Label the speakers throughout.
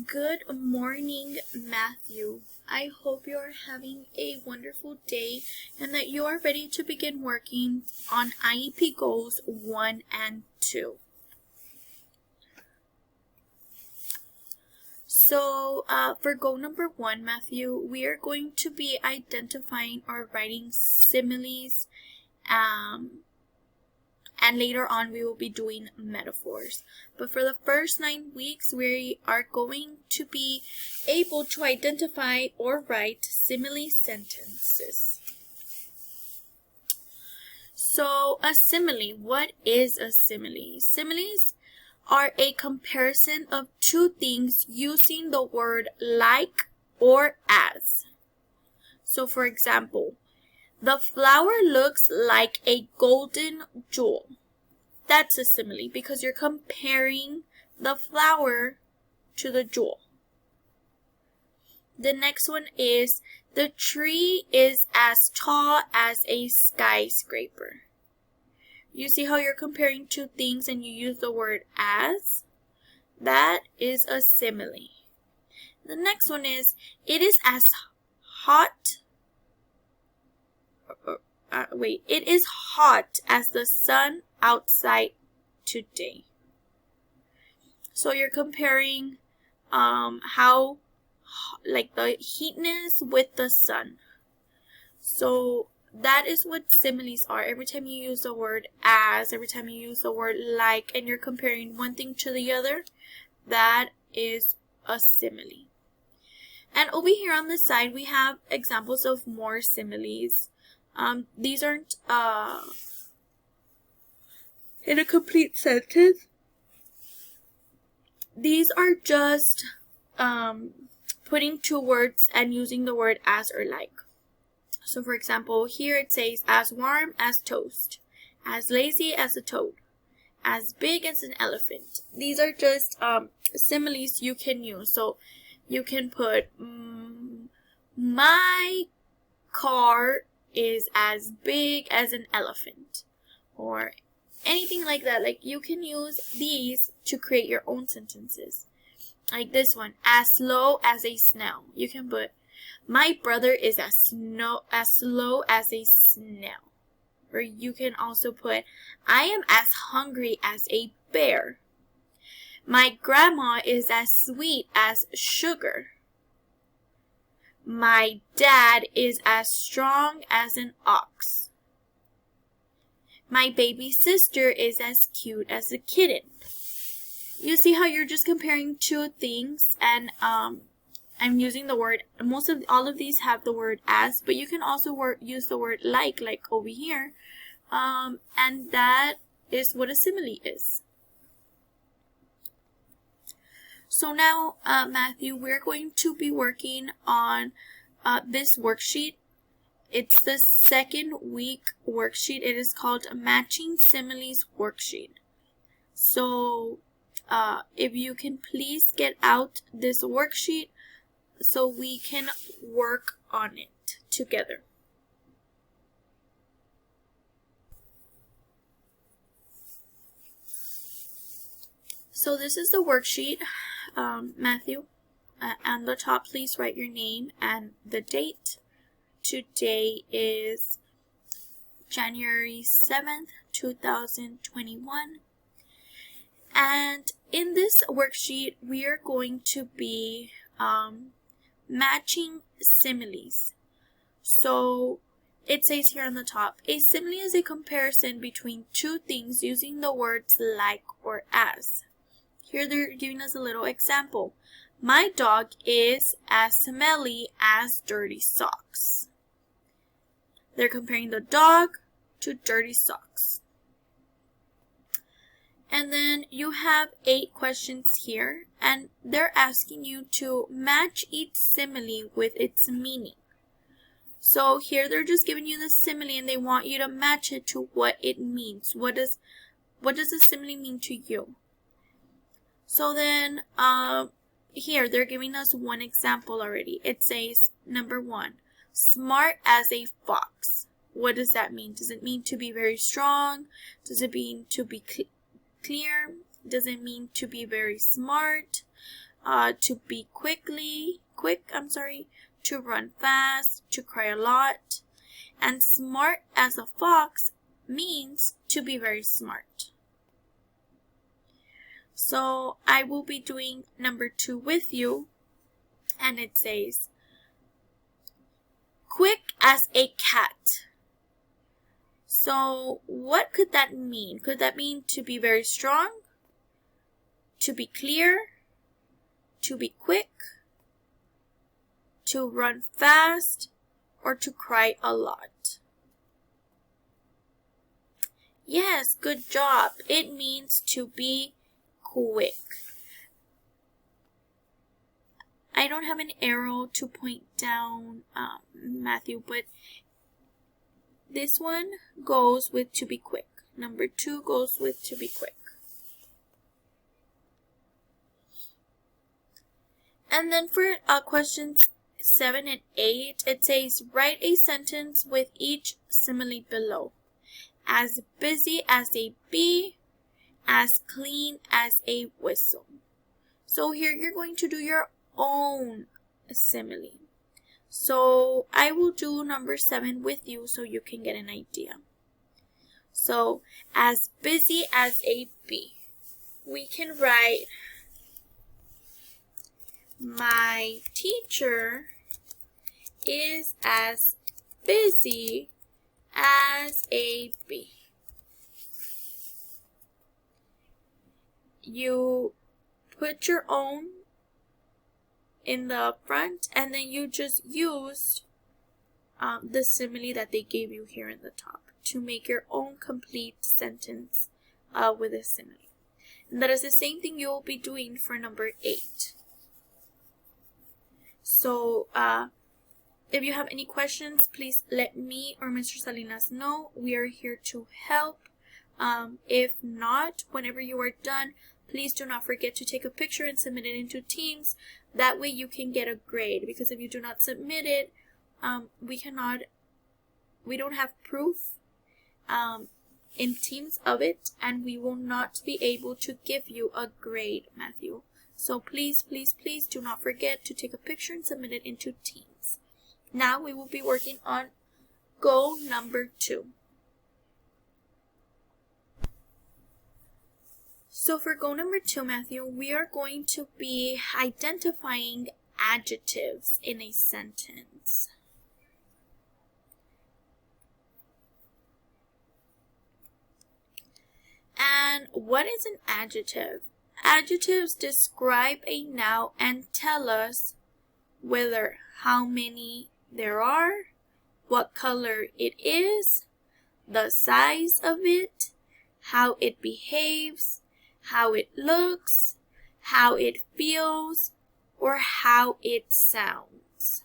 Speaker 1: Good morning, Matthew. I hope you are having a wonderful day and that you are ready to begin working on IEP Goals 1 and 2. So, for goal number 1, Matthew, we are going to be identifying or writing similes, and later on we will be doing metaphors. But for the first 9 weeks, we are going to be able to identify or write simile sentences. So a simile, what is a simile? Similes are a comparison of two things using the word like or as. So for example, the flower looks like a golden jewel. That's a simile because you're comparing the flower to the jewel. The next one is the tree is as tall as a skyscraper. You see how you're comparing two things and you use the word as? That is a simile. The next one is it is as hot. It is hot as the sun outside today. So you're comparing how like the heatness with the sun. So that is what similes are. Every time you use the word as, every time you use the word like, and you're comparing one thing to the other, that is a simile. And over here on the side, we have examples of more similes. These aren't in a complete sentence. These are just putting two words and using the word as or like. So for example, here it says as warm as toast, as lazy as a toad, as big as an elephant. These are just similes you can use. So you can put my car is as big as an elephant, or anything like that. Like you can use these to create your own sentences. Like this one, as slow as a snail. You can put my brother is as slow as a snail. Or you can also put I am as hungry as a bear. My grandma is as sweet as sugar. My dad is as strong as an ox. My baby sister is as cute as a kitten. You see how you're just comparing two things, and I'm using the word, all of these have the word as, but you can also use the word like over here, and that is what a simile is. So now, Matthew, we're going to be working on this worksheet. It's the second week worksheet. It is called Matching Similes Worksheet. So if you can please get out this worksheet so we can work on it together. So this is the worksheet, Matthew. On the top, please write your name and the date. Today is January 7th, 2021. And in this worksheet, we are going to be matching similes. So it says here on the top, a simile is a comparison between two things using the words like or as. Here they're giving us a little example. My dog is as smelly as dirty socks. They're comparing the dog to dirty socks. And then you have 8 questions here, and they're asking you to match each simile with its meaning. So here they're just giving you the simile and they want you to match it to what it means. What does the simile mean to you? So then here they're giving us one example already. It says number 1, smart as a fox. What does that mean? Does it mean to be very strong? Does it mean to be clear? Does it mean to be very smart? to be quick, to run fast, to cry a lot. And smart as a fox means to be very smart. So I will be doing number 2 with you, and it says, quick as a cat. So what could that mean? Could that mean to be very strong, to be clear, to be quick, to run fast, or to cry a lot? Yes, good job. It means to be quick. I don't have an arrow to point down, Matthew, but this one goes with to be quick. Number 2 goes with to be quick. And then for questions 7 and 8, it says, write a sentence with each simile below. As busy as a bee, as clean as a whistle. So here you're going to do your own simile. So I will do number 7 with you so you can get an idea. So as busy as a bee, we can write, my teacher is as busy as a bee. You put your own in the front, and then you just use the simile that they gave you here in the top to make your own complete sentence with a simile. And that is the same thing you will be doing for number 8. So if you have any questions, please let me or Mr. Salinas know. We are here to help. If not, whenever you are done, please do not forget to take a picture and submit it into Teams. That way you can get a grade, because if you do not submit it, we don't have proof in Teams of it, and we will not be able to give you a grade, Matthew. So please, please, please do not forget to take a picture and submit it into Teams. Now we will be working on goal number 2. So for goal number 2, Matthew, we are going to be identifying adjectives in a sentence. And what is an adjective? Adjectives describe a noun and tell us whether how many there are, what color it is, the size of it, how it behaves, how it looks, how it feels, or how it sounds.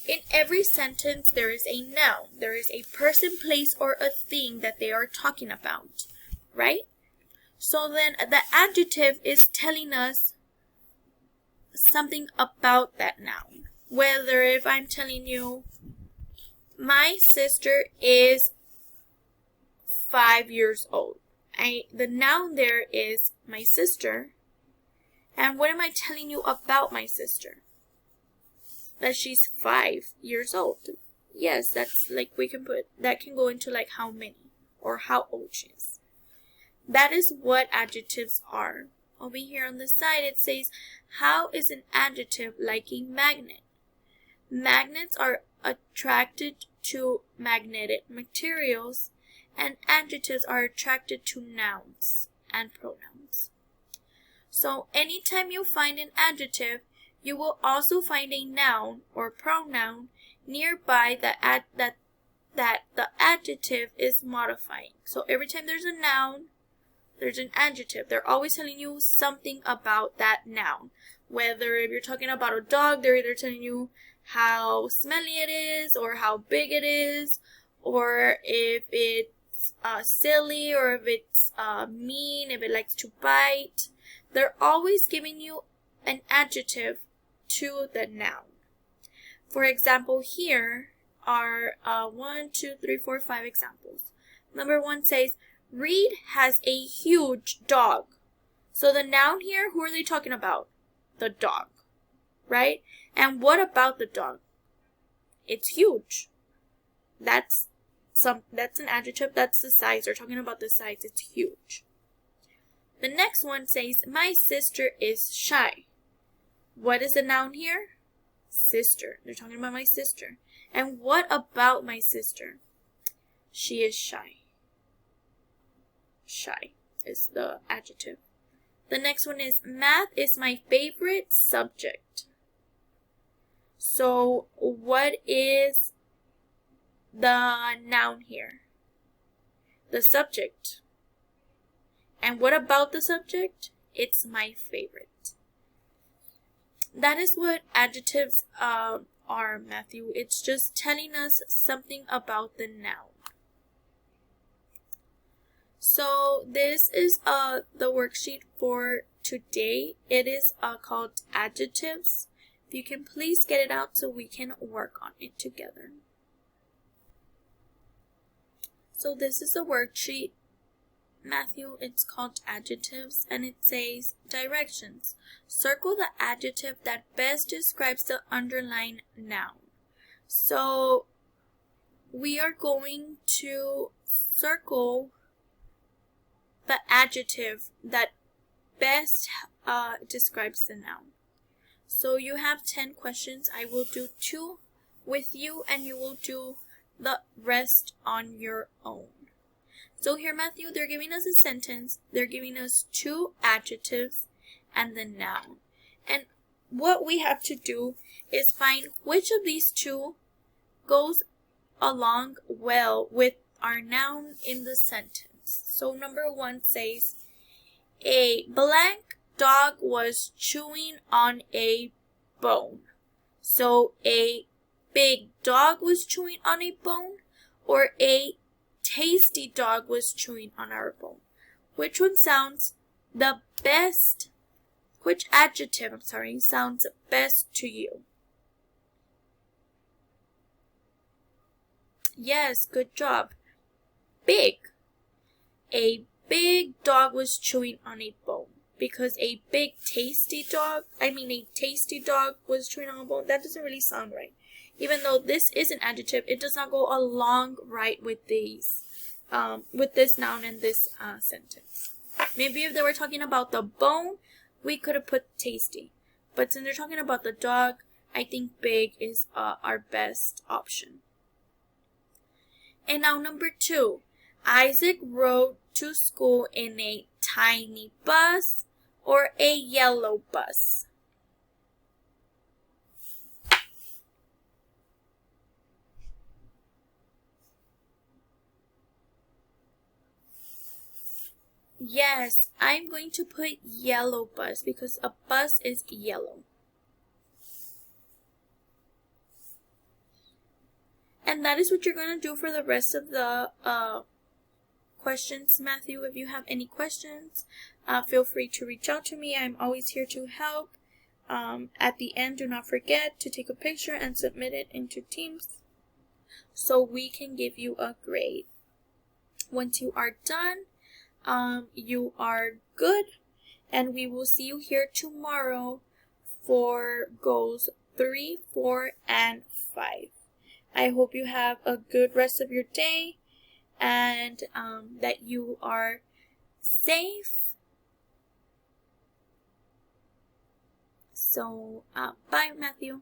Speaker 1: In every sentence, there is a noun. There is a person, place, or a thing that they are talking about, right? So then the adjective is telling us something about that noun. Whether if I'm telling you, my sister is 5 years old. The noun there is my sister. And what am I telling you about my sister? That she's 5 years old. Yes, that's like that can go into like how many or how old she is. That is what adjectives are. Over here on the side it says, how is an adjective like a magnet? Magnets are attracted to magnetic materials, and adjectives are attracted to nouns and pronouns. So anytime you find an adjective, you will also find a noun or pronoun nearby that the adjective is modifying. So every time there's a noun, there's an adjective. They're always telling you something about that noun. Whether if you're talking about a dog, they're either telling you how smelly it is, or how big it is, or if it's silly, or if it's mean, if it likes to bite. They're always giving you an adjective to the noun. For example, here are 5 examples. Number 1 says, Reed has a huge dog. So the noun here, who are they talking about? the dog, right? And what about the dog? It's huge. That's an adjective. That's the size. We're talking about the size. It's huge. The next one says, my sister is shy. What is the noun here? Sister. They're talking about my sister. And what about my sister? She is shy. Shy is the adjective. The next one is, math is my favorite subject. So what is the noun here? The subject. And what about the subject? It's my favorite. That is what adjectives are, Matthew. It's just telling us something about the noun. So this is the worksheet for today. It is called adjectives. If you can please get it out so we can work on it together. So this is the worksheet, Matthew. It's called adjectives, and it says directions. Circle the adjective that best describes the underlined noun. So we are going to circle the adjective that best describes the noun. So you have 10 questions. I will do 2 with you, and you will do the rest on your own. So here, Matthew, they're giving us a sentence. They're giving us 2 adjectives and the noun. And what we have to do is find which of these 2 goes along well with our noun in the sentence. So number 1 says, a blank dog was chewing on a bone. So a big dog was chewing on a bone, or a tasty dog was chewing on our bone? Which one sounds the best? Which adjective, sounds best to you? Yes, good job. Big. A big dog was chewing on a bone. Because a tasty dog was chewing on a bone. That doesn't really sound right. Even though this is an adjective, it does not go along right with these, with this noun and this sentence. Maybe if they were talking about the bone, we could have put tasty. But since they're talking about the dog, I think big is our best option. And now number 2. Isaac rode to school in a tiny bus or a yellow bus? Yes, I'm going to put yellow bus because a bus is yellow. And that is what you're going to do for the rest of the questions, Matthew. If you have any questions, feel free to reach out to me. I'm always here to help. At the end, do not forget to take a picture and submit it into Teams so we can give you a grade. Once you are done, you are good, and we will see you here tomorrow for goals 3, 4, and 5. I hope you have a good rest of your day, and that you are safe. So, bye, Matthew.